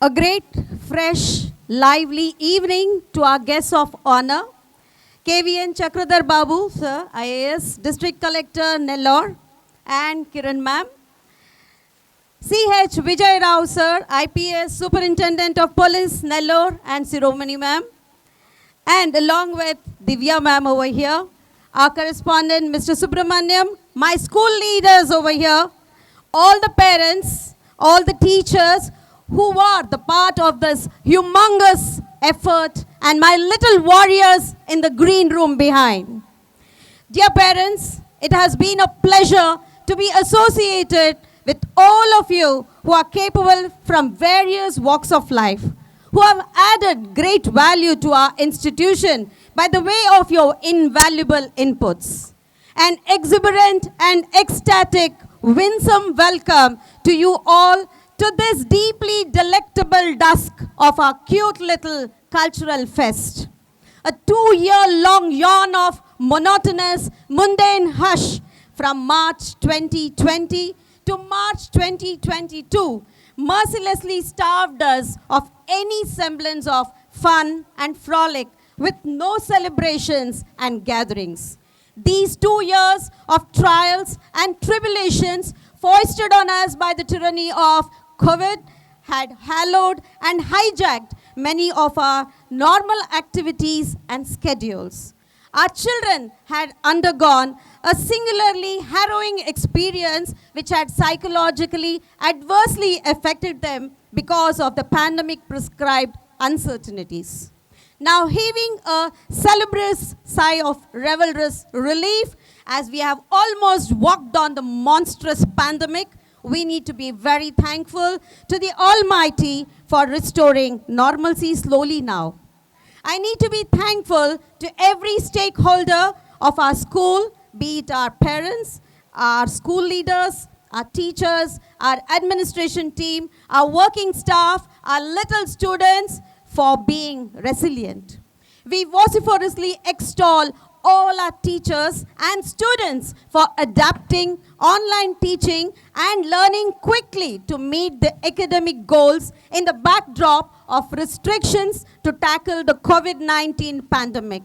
A great, fresh, lively evening to our guests of honor. KVN Chakradhar Babu, sir, IAS, District Collector, Nellore, and Kiran ma'am. CH Vijay Rao, sir, IPS, Superintendent of Police, Nellore, and Siromani ma'am. And along with Divya ma'am over here, our correspondent, Mr. Subrahmanyam, my school leaders over here, all the parents, all the teachers who are the part of this humongous effort, and my little warriors in the green room behind. Dear parents, it has been a pleasure to be associated with all of you who are capable from various walks of life, who have added great value to our institution by the way of your invaluable inputs. An exuberant and ecstatic, winsome welcome to you all to this deeply delectable dusk of our cute little cultural fest. A 2-year-long yawn of monotonous, mundane hush from March 2020 to March 2022 mercilessly starved us of any semblance of fun and frolic with no celebrations and gatherings. These 2 years of trials and tribulations foisted on us by the tyranny of COVID had hallowed and hijacked many of our normal activities and schedules. Our children had undergone a singularly harrowing experience which had psychologically adversely affected them because of the pandemic prescribed uncertainties. Now heaving a celebrous sigh of revelrous relief as we have almost walked on the monstrous pandemic, we need to be very thankful to the Almighty for restoring normalcy slowly now. I need to be thankful to every stakeholder of our school, be it our parents, our school leaders, our teachers, our administration team, our working staff, our little students, for being resilient. We vociferously extol all our teachers and students for adapting online teaching and learning quickly to meet the academic goals in the backdrop of restrictions to tackle the COVID-19 pandemic.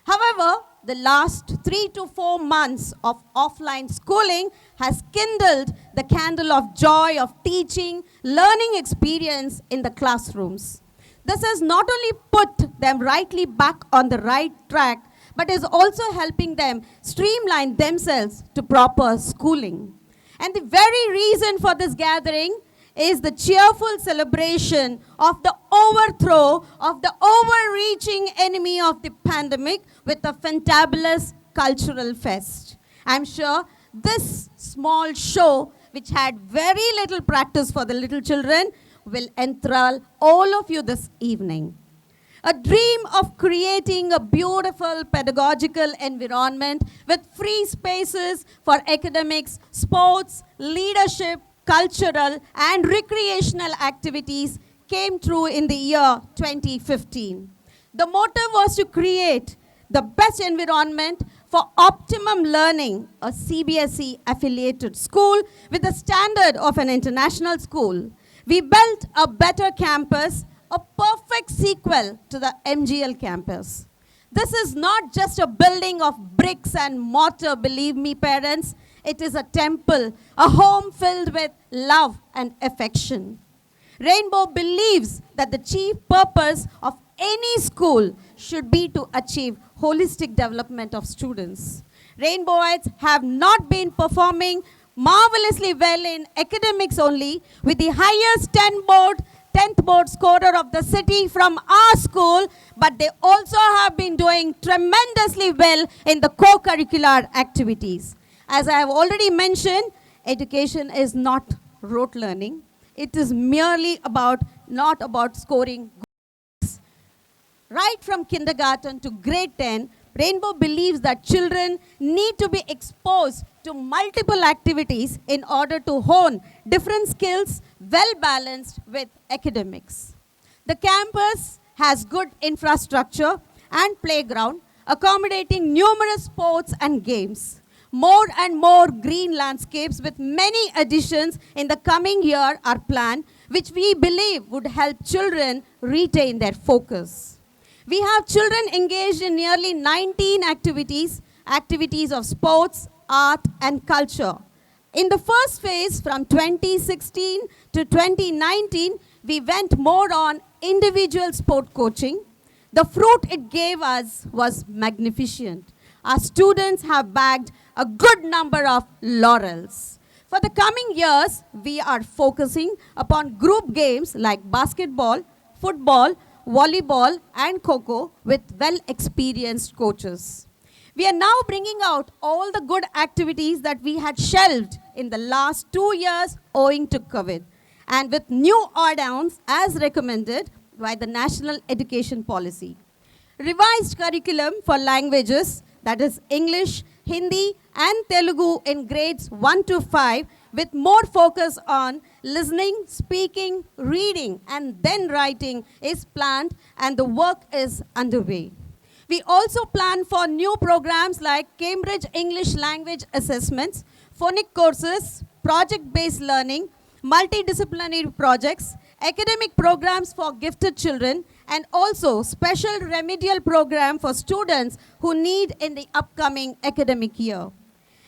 However, the last 3 to 4 months of offline schooling has kindled the candle of joy of teaching, learning experience in the classrooms. This has not only put them rightly back on the right track, but is also helping them streamline themselves to proper schooling. And the very reason for this gathering is the cheerful celebration of the overthrow of the overreaching enemy of the pandemic with a fantabulous cultural fest. I'm sure this small show, which had very little practice for the little children, will enthrall all of you this evening. A dream of creating a beautiful pedagogical environment with free spaces for academics, sports, leadership, cultural and recreational activities came true in the year 2015. The motive was to create the best environment for optimum learning, a CBSE affiliated school with the standard of an international school. We built a better campus, a perfect sequel to the MGL campus. This is not just a building of bricks and mortar, believe me parents. It is a temple, a home filled with love and affection. Rainbow believes that the chief purpose of any school should be to achieve holistic development of students. Rainbowites have not been performing marvelously well in academics only, with the highest 10th board scorer of the city from our school, but they also have been doing tremendously well in the co-curricular activities. As I have already mentioned, education is not rote learning. It is merely not about scoring grades. Right from kindergarten to grade 10, Rainbow believes that children need to be exposed to multiple activities in order to hone different skills well balanced with academics. The campus has good infrastructure and playground accommodating numerous sports and games. More and more green landscapes with many additions in the coming year are planned, which we believe would help children retain their focus. We have children engaged in nearly 19 activities of sports, art, and culture. In the first phase, from 2016 to 2019, we went more on individual sport coaching. The fruit it gave us was magnificent. Our students have bagged a good number of laurels. For the coming years, we are focusing upon group games like basketball, football, volleyball, and kho-kho with well-experienced coaches. We are now bringing out all the good activities that we had shelved in the last 2 years owing to COVID, and with new add-ons as recommended by the National Education Policy. Revised curriculum for languages, that is English, Hindi, and Telugu in grades 1 to 5, with more focus on listening, speaking, reading, and then writing is planned, and the work is underway. We also plan for new programs like Cambridge English Language Assessments, phonic courses, project-based learning, multidisciplinary projects, academic programs for gifted children, and also special remedial program for students who need in the upcoming academic year.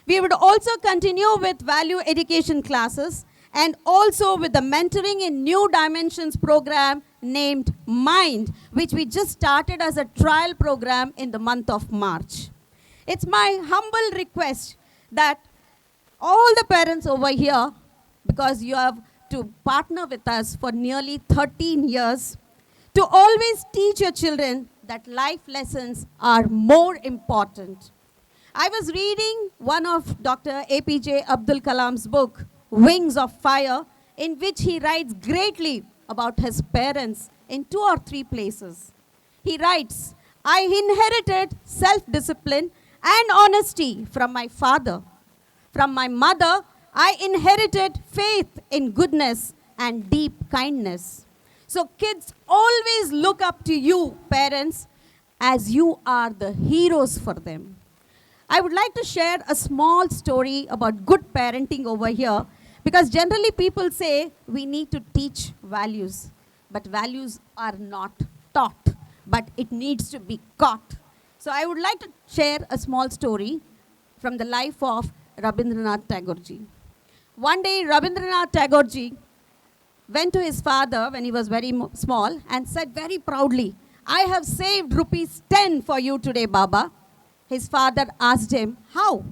We would also continue with value education classes and also with the Mentoring in New Dimensions program named Mind, which we just started as a trial program in the month of March. It's my humble request that all the parents over here, because you have to partner with us for nearly 13 years, to always teach your children that life lessons are more important. I was reading one of Dr. APJ Abdul Kalam's book, Wings of Fire, in which he writes greatly about his parents in 2 or 3 places. He writes, I inherited self-discipline and honesty from my father. From my mother, I inherited faith in goodness and deep kindness. So kids always look up to you, parents, as you are the heroes for them. I would like to share a small story about good parenting over here, because generally people say we need to teach values, but values are not taught, but it needs to be caught. So I would like to share a small story from the life of Rabindranath Tagore ji. One day Rabindranath Tagore ji went to his father when he was very small and said very proudly, I have saved rupees 10 for you today, Baba. His father asked him, how?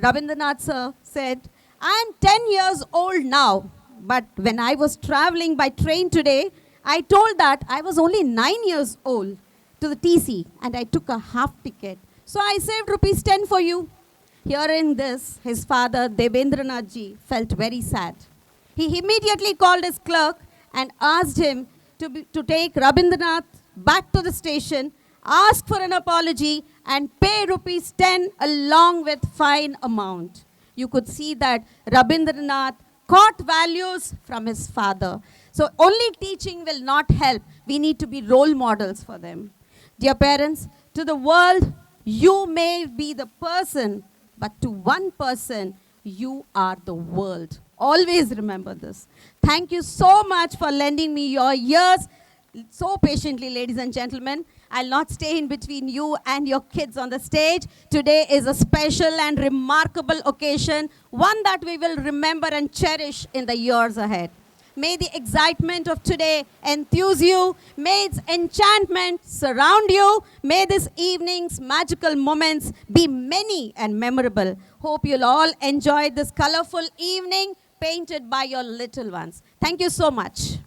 Rabindranath sir said, I am 10 years old now, but when I was traveling by train today, I told that I was only 9 years old to the TC and I took a half ticket. So I saved rupees 10 for you. Hearing this, his father Debendranath ji felt very sad. He immediately called his clerk and asked him to take Rabindranath back to the station, ask for an apology and pay rupees 10 along with fine amount. You could see that Rabindranath caught values from his father. So only teaching will not help. We need to be role models for them. Dear parents, to the world, you may be the person, but to one person, you are the world. Always remember this. Thank you so much for lending me your ears so patiently, ladies and gentlemen. I'll not stay in between you and your kids on the stage. Today is a special and remarkable occasion, one that we will remember and cherish in the years ahead. May the excitement of today enthuse you. May its enchantment surround you. May this evening's magical moments be many and memorable. Hope you'll all enjoy this colorful evening painted by your little ones. Thank you so much.